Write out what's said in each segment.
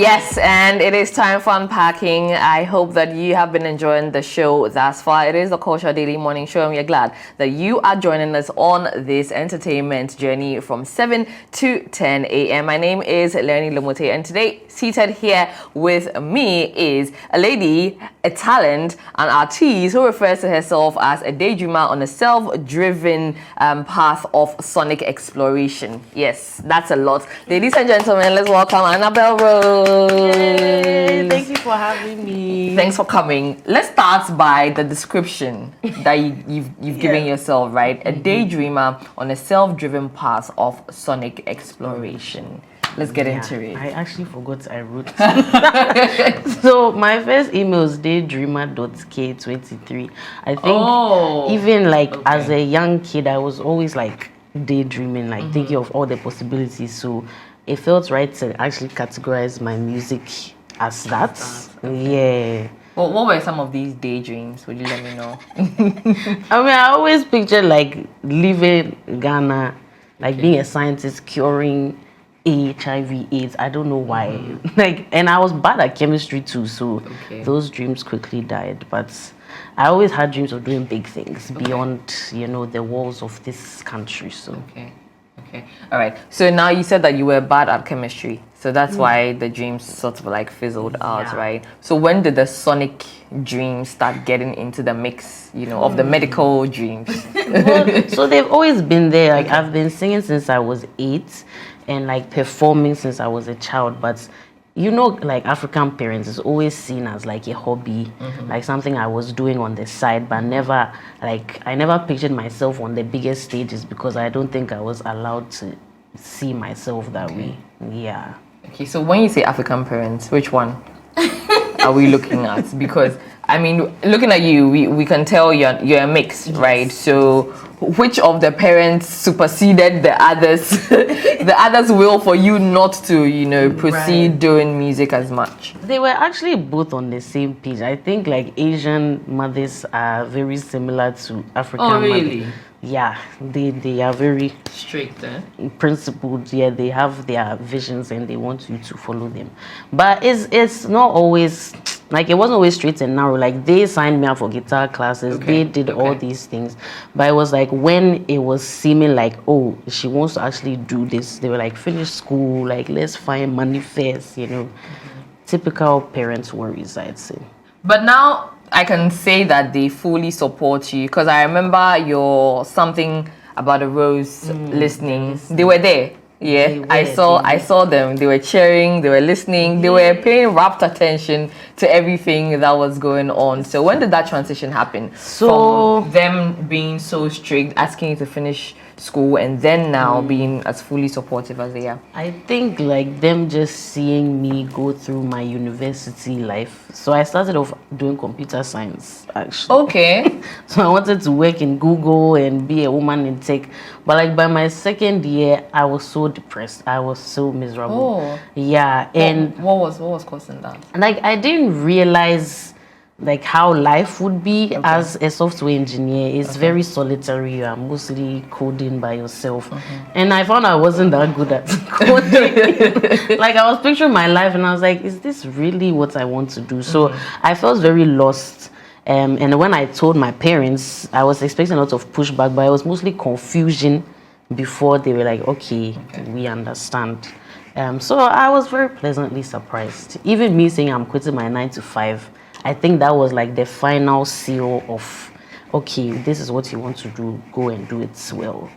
Yes, and it is time for unpacking. I hope that you have been enjoying the show thus far. It is the Culture Daily Morning Show, and we are glad that you are joining us on this entertainment journey from 7 to 10 a.m. My name is Leonie Lomote, and today, seated here with me is a lady, a talent, an artiste who refers to herself as a daydreamer on a self-driven path of sonic exploration. Yes, that's a lot. Ladies and gentlemen, let's welcome Anabel Rose. Yay, thank you for having me. Thanks for coming. Let's start by the description that you've given yourself, right? A daydreamer on a self-driven path of sonic exploration. Let's get into it. I actually forgot I wrote. So my first email is daydreamer.k23. I think even like as a young kid, I was always like daydreaming, like thinking of all the possibilities. So it felt right to actually categorize my music as that. Yeah. Well, what were some of these daydreams? Would you let me know? I mean, I always pictured like living in Ghana, like being a scientist curing HIV/AIDS. I don't know why. Like, and I was bad at chemistry too, so those dreams quickly died. But I always had dreams of doing big things beyond, the walls of this country. So. Okay. All right. So now you said that you were bad at chemistry. So that's why the dreams sort of like fizzled out, right? So when did the sonic dreams start getting into the mix, of the medical dreams? Well, so they've always been there. Like I've been singing since I was 8 and like performing since I was a child. But like African parents is always seen as like a hobby, like something I was doing on the side, but never I never pictured myself on the biggest stages because I don't think I was allowed to see myself that way. Yeah. Okay, so when you say African parents, which one are we looking at? Because I mean, looking at you, we can tell you're a mix, right? So which of the parents superseded the others? The others will for you not to, proceed doing music as much. They were actually both on the same page. I think like Asian mothers are very similar to African mothers. Yeah, they are very strict, principled. Yeah, they have their visions and they want you to follow them. But it's not always like it wasn't always straight and narrow. Like they signed me up for guitar classes. They did all these things. But it was like when it was seeming like, oh, she wants to actually do this, they were like, finish school, like let's find money first, Typical parents' worries, I'd say. But now I can say that they fully support you because I remember your something about a rose listening. They were there. Yeah, I saw them. They were cheering, they were listening, they were paying rapt attention to everything that was going on. So when did that transition happen? So from them being so strict, asking you to finish school, and then now being as fully supportive as they are? I think like them just seeing me go through my university life. So I started off doing computer science actually. Okay. So I wanted to work in Google and be a woman in tech. But like by my second year, I was so depressed. I was so miserable. Oh. Yeah. And what was causing that? Like I didn't realize like how life would be as a software engineer. It's very solitary. You are mostly coding by yourself. And I found I wasn't that good at coding. Like I was picturing my life and I was like, is this really what I want to do? So I felt very lost. And when I told my parents, I was expecting a lot of pushback, but it was mostly confusion before they were like, okay. We understand. So I was very pleasantly surprised. Even me saying I'm quitting my 9 to 5, I think that was like the final seal of, okay, this is what you want to do, go and do it well,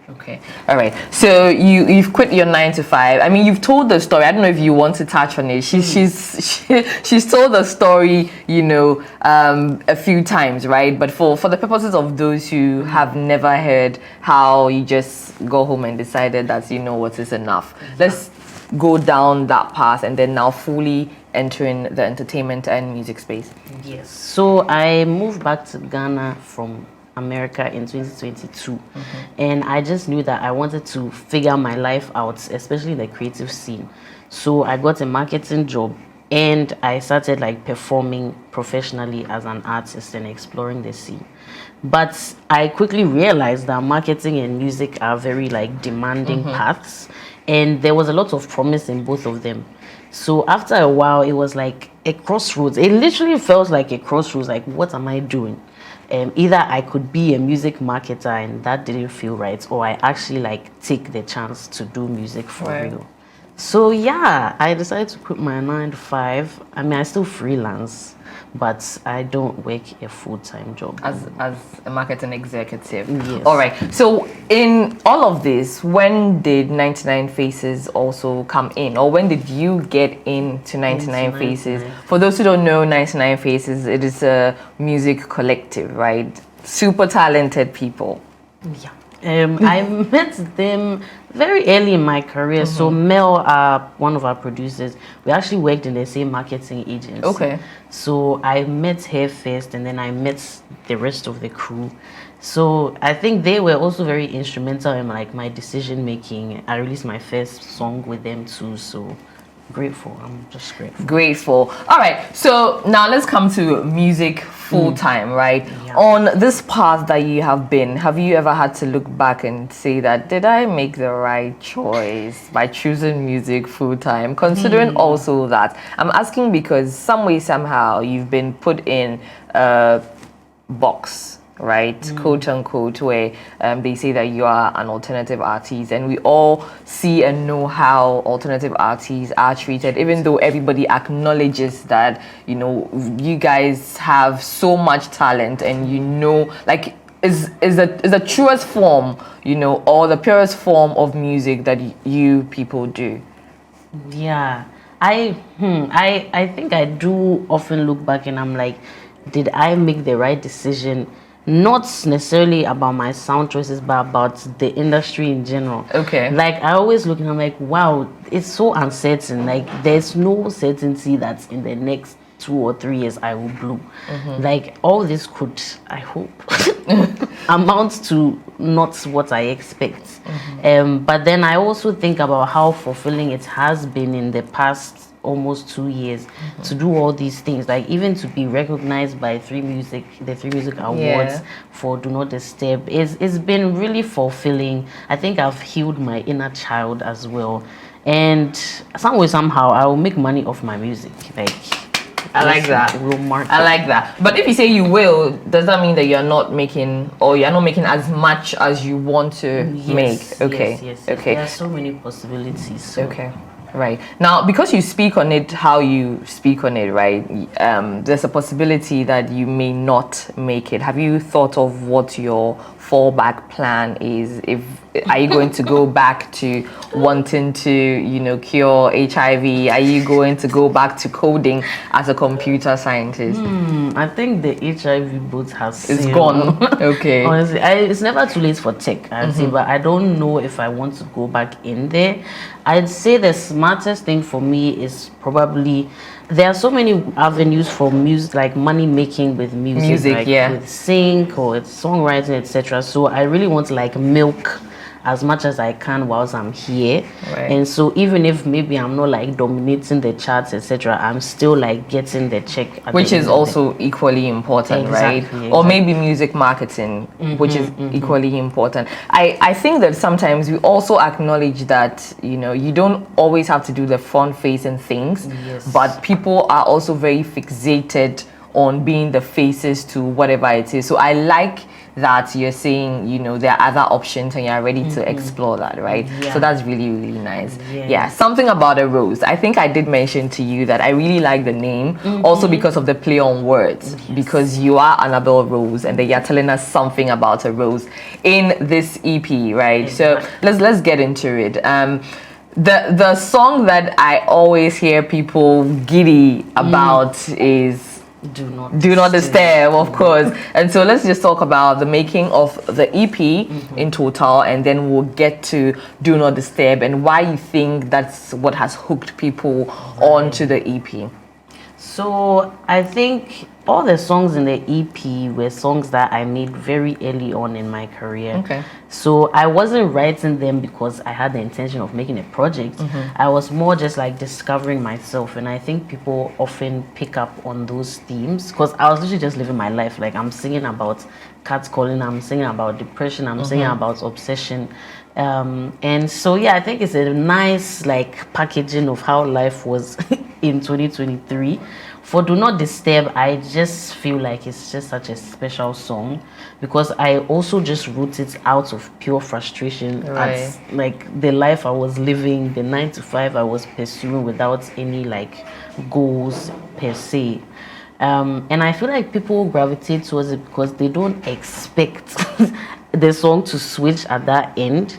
Okay, all right. So you've quit your 9 to 5. I mean, you've told the story. I don't know if you want to touch on it. She's told the story, a few times, right? But for the purposes of those who have never heard how you just go home and decided that what is enough, let's go down that path and then now fully entering the entertainment and music space. Yes. So I moved back to Ghana from America in 2022, and I just knew that I wanted to figure my life out, especially the creative scene. So I got a marketing job and I started like performing professionally as an artist and exploring the scene. But I quickly realized that marketing and music are very like demanding paths, and there was a lot of promise in both of them. So after a while, it was like a crossroads. It literally felt like a crossroads. Like, what am I doing? Either I could be a music marketer and that didn't feel right, or I actually like take the chance to do music for real. So yeah, I decided to quit my 9 to 5. I mean, I still freelance, but I don't work a full-time job. As a marketing executive. Yes. All right. So in all of this, when did 99 Faces also come in? Or when did you get into 99 Faces? For those who don't know 99 Faces, it is a music collective, right? Super talented people. Yeah. I met them very early in my career. So Mel, one of our producers, we actually worked in the same marketing agency. Okay. So I met her first, and then I met the rest of the crew. So I think they were also very instrumental in like my decision making. I released my first song with them too. So grateful. I'm just grateful. Grateful. All right. So now let's come to music full time, right? Yeah. On this path that you have been, have you ever had to look back and say that, did I make the right choice by choosing music full time? Considering also that, I'm asking because some way, somehow, you've been put in a box, right, quote unquote, where they say that you are an alternative artist, and we all see and know how alternative artists are treated, even though everybody acknowledges that, you know, you guys have so much talent, and you know, like, is the truest form, you know, or the purest form of music that you people do. Yeah, I think I do often look back and I'm like, did I make the right decision? Not necessarily about my sound choices, but about the industry in general. Okay. Like I always look and I'm like, wow, it's so uncertain. Like there's no certainty that in the next 2 or 3 years I will bloom. Like all this could, I hope, amount to not what I expect. But then I also think about how fulfilling it has been in the past almost 2 years to do all these things, like even to be recognized by the Three Music Awards for Do Not Disturb. It's been really fulfilling. I think I've healed my inner child as well, and some way somehow I will make money off my music. Like I like that. I like that. But if you say you will, does that mean that you're not making, or you're not making as much as you want to make? Okay. Yes. Okay. There are so many possibilities. So. Okay. Right. Now, because you speak on it how you speak on it, right, there's a possibility that you may not make it. Have you thought of what your fallback plan is? Are you going to go back to wanting to, you know, cure HIV? Are you going to go back to coding as a computer scientist? I think the HIV boat has gone. Okay. Honestly, it's never too late for tech, I'd say, but I don't know if I want to go back in there. I'd say the smartest thing for me is probably, there are so many avenues for music, like money making with music, like with sync or with songwriting, etc. So I really want to like milk as much as I can whilst I'm here. Right. And so even if maybe I'm not like dominating the charts, etc., I'm still like getting the check. Which is also equally important, right? Or maybe music marketing, which is equally important. I think that sometimes we also acknowledge that, you know, you don't always have to do the front-facing things, but people are also very fixated on being the faces to whatever it is. So I like that you're saying, you know, there are other options and you're ready to explore that, right? So that's really, really nice. Something about a rose. I think I did mention to you that I really like the name, also because of the play on words, because you are Anabel Rose and then you're telling us something about a rose in this EP, right? So let's get into it. The song that I always hear people giddy about is Do Not Disturb, of course. And so let's just talk about the making of the EP in total, and then we'll get to Do Not Disturb and why you think that's what has hooked people onto the EP. So I think all the songs in the EP were songs that I made very early on in my career. Okay. So I wasn't writing them because I had the intention of making a project. I was more just like discovering myself, and I think people often pick up on those themes because I was literally just living my life. Like I'm singing about catcalling, I'm singing about depression, I'm singing about obsession. And so yeah, I think it's a nice like packaging of how life was in 2023. For Do Not Disturb, I just feel like it's just such a special song because I also just wrote it out of pure frustration at like the life I was living, the 9 to 5 I was pursuing without any like goals per se. And I feel like people gravitate towards it because they don't expect the song to switch at that end.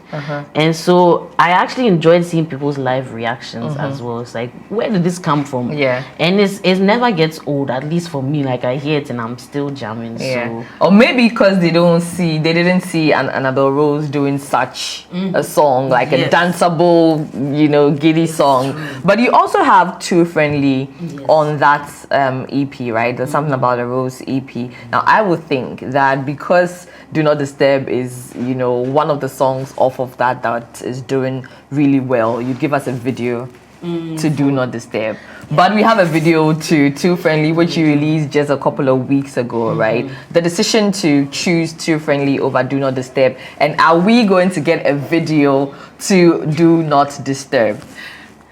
And so I actually enjoyed seeing people's live reactions as well. It's like, where did this come from? Yeah. And it never gets old, at least for me. Like I hear it and I'm still jamming. Yeah. So Or maybe because they didn't see an Anabel Rose doing such a song, like a danceable, giddy song. True. But you also have Too Friendly on that EP, right? There's something about a Rose EP. Now I would think that because Do Not Disturb is, one of the songs off of that is doing really well, you'd give us a video to Do Not Disturb. But we have a video to Too Friendly, which you released just a couple of weeks ago, right? The decision to choose Too Friendly over Do Not Disturb. And are we going to get a video to Do Not Disturb?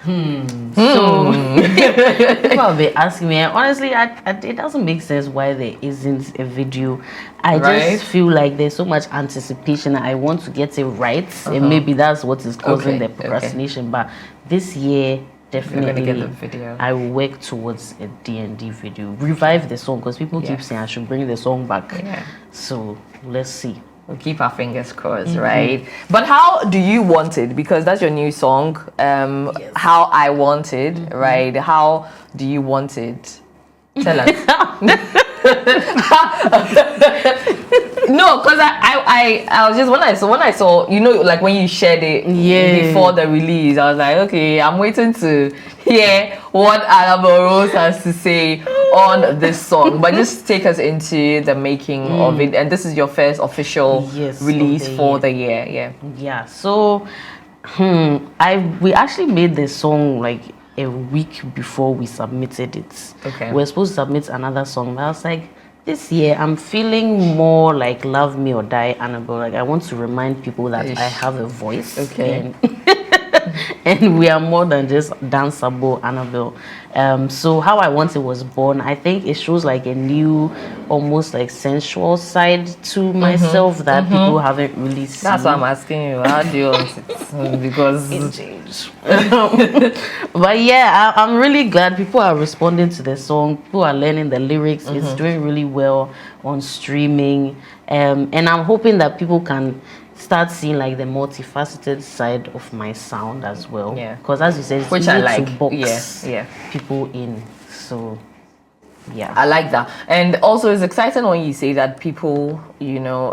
So people have been asking me, honestly, it doesn't make sense why there isn't a video. I just feel like there's so much anticipation. I want to get it right, and maybe that's what is causing the procrastination. But this year, definitely, get the video. I will work towards a D&D video. Revive the song because people keep saying I should bring the song back. Yeah. So let's see. We'll keep our fingers crossed, right? But how do you want it? Because that's your new song, How I Want It, right? How do you want it? Tell us. No, because I was just when I saw like when you shared it before the release, I was like, okay, I'm waiting to hear what Anabel Rose has to say on this song. But just take us into the making of it, and this is your first official release for the year. Yeah. So we actually made the song like a week before we submitted it. Okay. We were supposed to submit another song, but I was like, this year I'm feeling more like Love Me or Die Anabel. Like I want to remind people that I have a voice. Okay. And we are more than just danceable Anabel. So How I Want It was born. I think it shows like a new, almost like sensual side to myself that people haven't really seen. That's why I'm asking you. How do you want it? Because it changed. But yeah, I'm really glad people are responding to the song. People are learning the lyrics. It's doing really well on streaming. And I'm hoping that people can start seeing like the multifaceted side of my sound as well. Yeah. Because as you said, it's easy to box people in. So yeah, I like that. And also it's exciting when you say that people,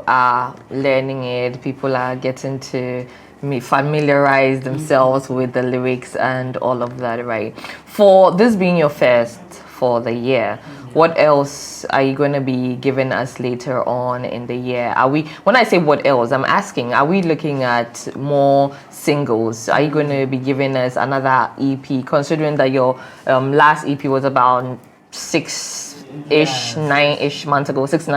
are learning it. People are getting to familiarize themselves with the lyrics and all of that, right? For this being your first for the year, what else are you going to be giving us later on in the year? When I say what else, I'm asking, are we looking at more singles? Are you going to be giving us another EP, considering that your last EP was about 9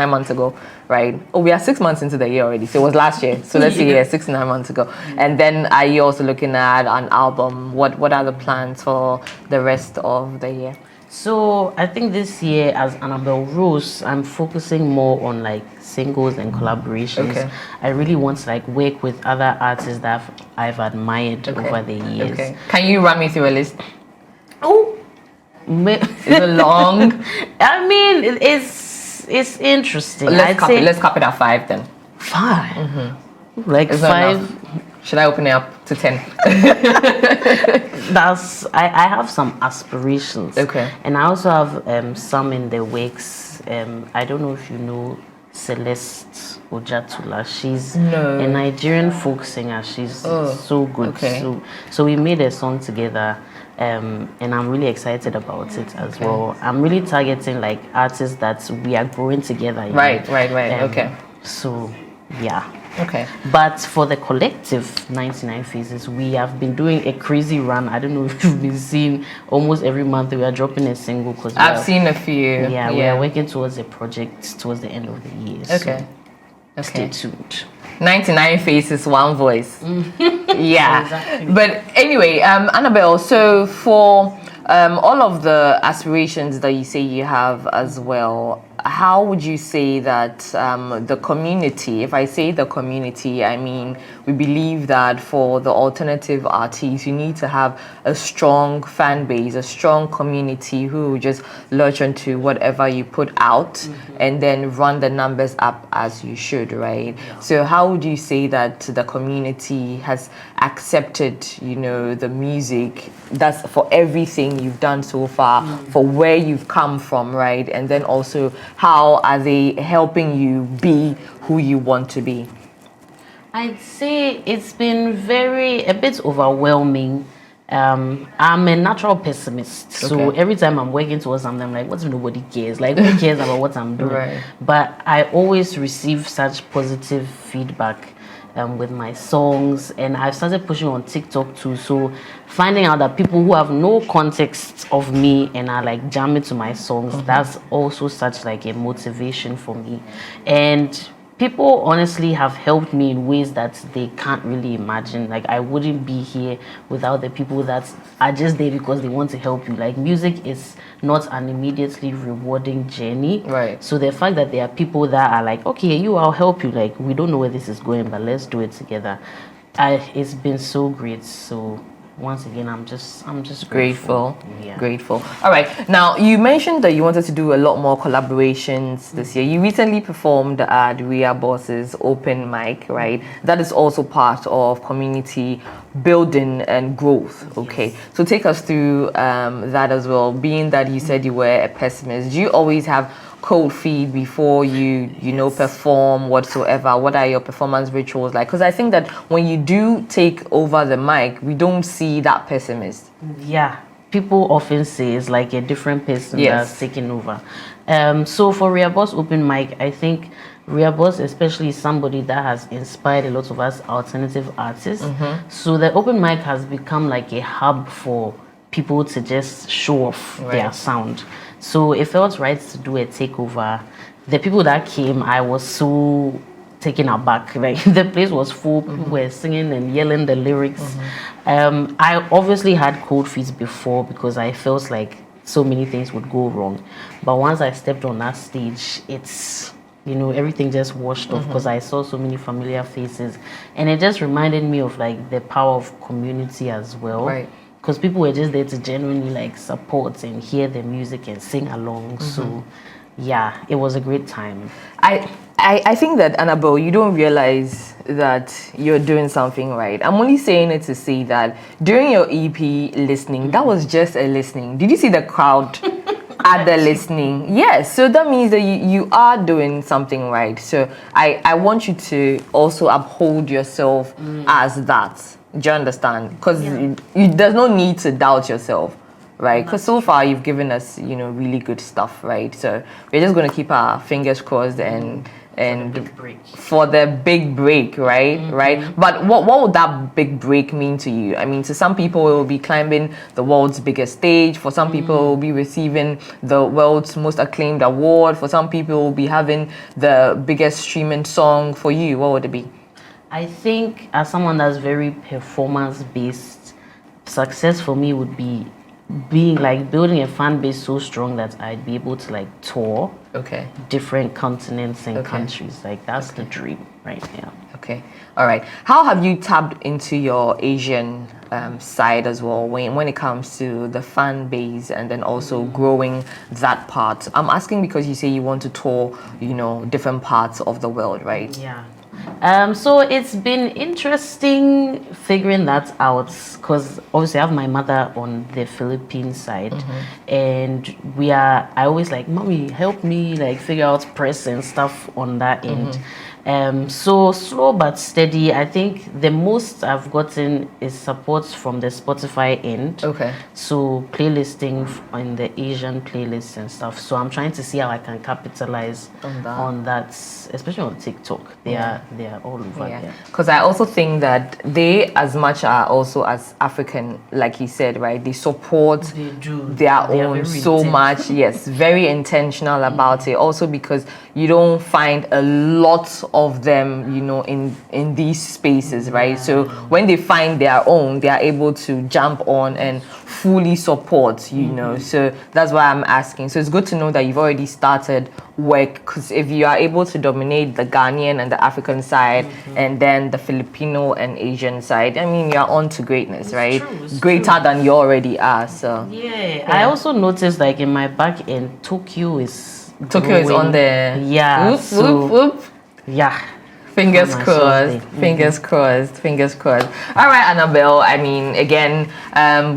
months ago, right? Oh, we are 6 months into the year already. So it was last year. So let's see, 6 to 9 months ago. And then are you also looking at an album? What are the plans for the rest of the year? So I think this year as Anabel Rose, I'm focusing more on like singles and collaborations. Okay. I really want to like work with other artists that I've admired over the years. Okay. Can you run me through a list? Oh, is it long? I mean, it's interesting. Let's cap it at 5 then. 5? Like is 5? Should I open it up to 10? I have some aspirations. Okay. And I also have some in the works. I don't know if you know Celeste Ojatula. She's a Nigerian folk singer. She's so good. Okay. So we made a song together. and I'm really excited about it as well. I'm really targeting like artists that we are growing together. Right. Okay. So, yeah. Okay. But for the collective 99 Phases, we have been doing a crazy run. I don't know if you've been seeing almost every month we are dropping a single because I've seen a few. Yeah, we are working towards a project towards the end of the year. Okay. So stay tuned. 99 faces, one voice. Yeah. Exactly. But anyway, Anabel, so for all of the aspirations that you say you have as well, how would you say that the community, if I say the community, I mean, we believe that for the alternative artists, you need to have a strong fan base, a strong community who will just latch onto whatever you put out and then run the numbers up as you should, right? Yeah. So how would you say that the community has accepted, you know, the music that's for everything you've done so far, for where you've come from, right? And then also, how are they helping you be who you want to be? I'd say it's been a bit overwhelming. I'm a natural pessimist, so every time I'm working towards something, I'm like, what if nobody cares? Like, who cares about what I'm doing? Right. But I always receive such positive feedback with my songs, and I've started pushing on TikTok too. So finding out that people who have no context of me and are like jamming to my songs, that's also such like a motivation for me. And people honestly have helped me in ways that they can't really imagine. Like, I wouldn't be here without the people that are just there because they want to help you. Like, music is not an immediately rewarding journey. Right. So the fact that there are people that are like, okay, I'll help you. Like, we don't know where this is going, but let's do it together. It's been so great. So once again, I'm just grateful. Yeah. Grateful. All right. Now, you mentioned that you wanted to do a lot more collaborations this year. You recently performed at Ria Boss's open mic, right? That is also part of community building and growth. Okay. Yes. So take us through that as well. Being that you said you were a pessimist, do you always have cold feet before you know, perform whatsoever? What are your performance rituals like? Because I think that when you do take over the mic, we don't see that pessimist. Yeah, people often say it's like a different person that's taking over. So for Ria Boss open mic, I think Ria Boss especially is somebody that has inspired a lot of us alternative artists. So the open mic has become like a hub for people to just show off their sound. So it felt right to do a takeover. The people that came, I was so taken aback. Like, the place was full, people were singing and yelling the lyrics. I obviously had cold feet before because I felt like so many things would go wrong. But once I stepped on that stage, it's, you know, everything just washed off because I saw so many familiar faces. And it just reminded me of like the power of community as well. Right. Because people were just there to genuinely like support and hear the music and sing along. So yeah, it was a great time. I think that, Anabel, you don't realize that you're doing something right. I'm only saying it to say that during your EP listening, that was just a listening. Did you see the crowd at the listening? Yes. So that means that you are doing something right. So I want you to also uphold yourself as that. Do you understand? Because there's no need to doubt yourself, right? Because so far you've given us, you know, really good stuff, right? So we're just going to keep our fingers crossed and for the big break, right? Right. But what would that big break mean to you? I mean, to some people it will be climbing the world's biggest stage. For some people it will be receiving the world's most acclaimed award. For some people it will be having the biggest streaming song. For you, what would it be? I think as someone that's very performance based, success for me would be building a fan base so strong that I'd be able to like tour different continents and countries. Like, that's the dream right now. Okay. All right. How have you tapped into your Asian side as well when it comes to the fan base and then also growing that part? I'm asking because you say you want to tour, you know, different parts of the world, right? Yeah. So it's been interesting figuring that out because obviously I have my mother on the Philippine side and I always like, mommy, help me like figure out press and stuff on that end. So slow but steady. I think the most I've gotten is support from the Spotify end. Okay. So playlisting in the Asian playlists and stuff. So I'm trying to see how I can capitalize on that, especially on TikTok. They are all over there. Because I also think that they as much are also as African, like you said, right? They support their own so much. Yes, very intentional about it. Also because you don't find a lot of them, you know, in these spaces, right? So when they find their own, they are able to jump on and fully support, you know. So that's why I'm asking. So it's good to know that you've already started work, because if you are able to dominate the Ghanaian and the African side and then the Filipino and Asian side, I mean, you're on to greatness, right? Greater than you already are. So I also noticed, like, in my back end, Tokyo is on there. Yeah. Whoop, whoop, whoop. Yeah. Fingers crossed. Fingers crossed. Fingers crossed. All right, Anabel. I mean, again,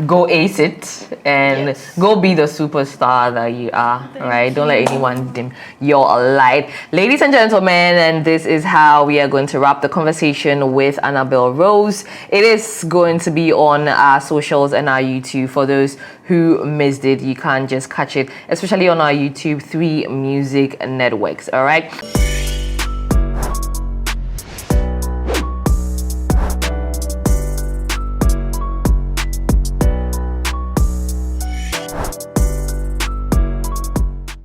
go ace it and go be the superstar that you are. Right? Don't let anyone dim your light, ladies and gentlemen. And this is how we are going to wrap the conversation with Anabel Rose. It is going to be on our socials and our YouTube. For those who missed it, you can't just catch it, especially on our YouTube 3 Music Networks. All right.